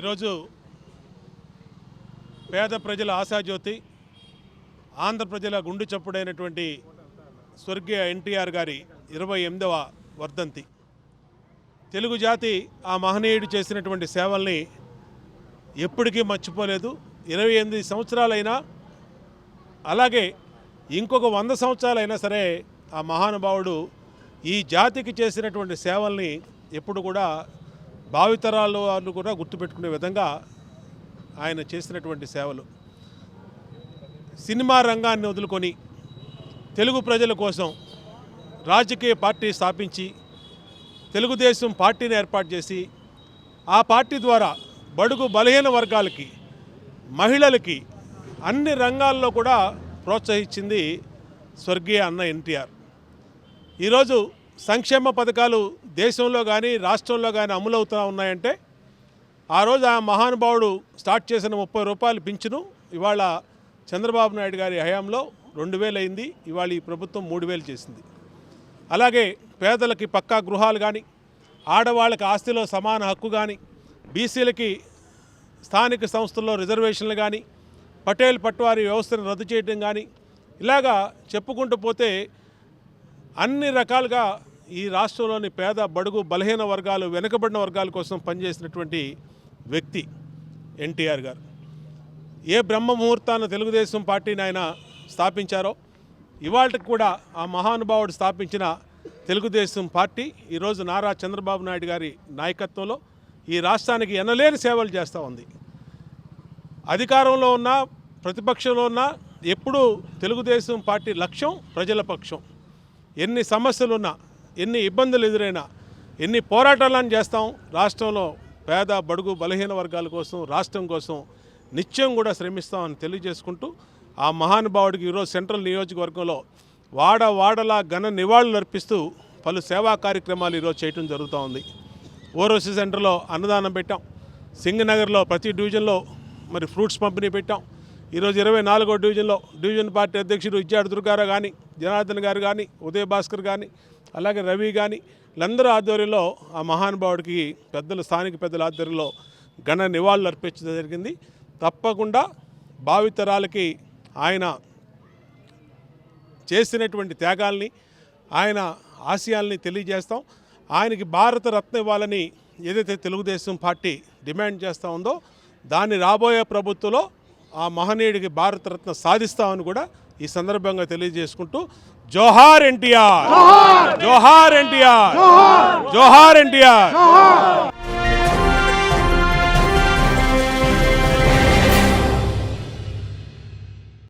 ఈరోజు పేద ప్రజల ఆశాజ్యోతి, ఆంధ్ర ప్రజల గుండు చప్పుడైనటువంటి స్వర్గీయ ఎన్టీఆర్ గారి 28వ వర్ధంతి. తెలుగు జాతి ఆ మహనీయుడు చేసినటువంటి సేవల్ని ఎప్పటికీ మర్చిపోలేదు. 28 సంవత్సరాలైనా, అలాగే ఇంకొక 100 సంవత్సరాలైనా సరే ఆ మహానుభావుడు ఈ జాతికి చేసినటువంటి సేవల్ని ఎప్పుడు కూడా భావితరాల వాళ్ళు కూడా గుర్తుపెట్టుకునే విధంగా ఆయన చేసినటువంటి సేవలు. సినిమా రంగాన్ని వదులుకొని తెలుగు ప్రజల కోసం రాజకీయ పార్టీ స్థాపించి తెలుగుదేశం పార్టీని ఏర్పాటు చేసి ఆ పార్టీ ద్వారా బడుగు బలహీన వర్గాలకి, మహిళలకి అన్ని రంగాల్లో కూడా ప్రోత్సహించింది స్వర్గీయ అన్న ఎన్టీఆర్. ఈరోజు సంక్షేమ పథకాలు దేశంలో కానీ రాష్ట్రంలో కానీ అమలవుతూ ఉన్నాయంటే ఆ రోజు ఆ మహానుభావుడు స్టార్ట్ చేసిన 30 రూపాయలు పింఛను ఇవాళ చంద్రబాబు నాయుడు గారి హయాంలో 2000 అయింది. ఇవాళ ఈ ప్రభుత్వం 3000 చేసింది. అలాగే పేదలకి పక్కా గృహాలు కానీ, ఆడవాళ్ళకి ఆస్తిలో సమాన హక్కు కానీ, బీసీలకి స్థానిక సంస్థల్లో రిజర్వేషన్లు కానీ, పటేల్ పట్వారీ వ్యవస్థను రద్దు చేయడం కానీ, ఇలాగా చెప్పుకుంటూ పోతే అన్ని రకాలుగా ఈ రాష్ట్రంలోని పేద బడుగు బలహీన వర్గాలు, వెనుకబడిన వర్గాల కోసం పనిచేసినటువంటి వ్యక్తి ఎన్టీఆర్ గారు. ఏ బ్రహ్మ ముహూర్తాన తెలుగుదేశం పార్టీని ఆయన స్థాపించారో ఇవాళకి కూడా ఆ మహానుభావుడు స్థాపించిన తెలుగుదేశం పార్టీ ఈరోజు నారా చంద్రబాబు నాయుడు గారి నాయకత్వంలో ఈ రాష్ట్రానికి ఎనలేని సేవలు చేస్తూ ఉంది. అధికారంలో ఉన్న, ప్రతిపక్షంలో ఉన్న ఎప్పుడూ తెలుగుదేశం పార్టీ లక్ష్యం ప్రజల పక్షం. ఎన్ని సమస్యలున్నా, ఎన్ని ఇబ్బందులు ఎదురైనా, ఎన్ని పోరాటాలను చేస్తాం, రాష్ట్రంలో పేద బడుగు బలహీన వర్గాల కోసం, రాష్ట్రం కోసం నిత్యం కూడా శ్రమిస్తామని తెలియజేసుకుంటూ ఆ మహానుభావుడికి ఈరోజు సెంట్రల్ నియోజకవర్గంలో వాడలా ఘన నివాళులు అర్పిస్తూ పలు సేవా కార్యక్రమాలు ఈరోజు చేయడం జరుగుతూ ఉంది. ఓరోసి సెంటర్లో అన్నదానం పెట్టాం. సింగనగర్లో ప్రతి డివిజన్లో మరి ఫ్రూట్స్ పంపిణీ పెట్టాం. ఈరోజు 24వ డివిజన్లో డివిజన్ పార్టీ అధ్యక్షుడు ఇజ్జాడు దుర్గారావు కానీ, జనార్దన్ గారు కానీ, ఉదయ భాస్కర్ కానీ, అలాగే రవి కానీ, వీళ్ళందరూ ఆధ్వర్యంలో ఆ మహానుభావుడికి పెద్దలు, స్థానిక పెద్దల ఆధ్వర్యంలో ఘన నివాళులు అర్పించడం జరిగింది. తప్పకుండా భావితరాలకి ఆయన చేసినటువంటి త్యాగాల్ని, ఆయన ఆశయాల్ని తెలియజేస్తాం. ఆయనకి భారతరత్న ఇవ్వాలని ఏదైతే తెలుగుదేశం పార్టీ డిమాండ్ చేస్తూ ఉందో దాన్ని రాబోయే ప్రభుత్వంలో ఆ మహనీయుడికి భారతరత్న సాధిస్తామని కూడా ఈ సందర్భంగా తెలియజేసుకుంటూ జోహార్ ఎన్టీఆర్, జోహార్ ఎన్టీఆర్, జోహార్ ఎన్టీఆర్.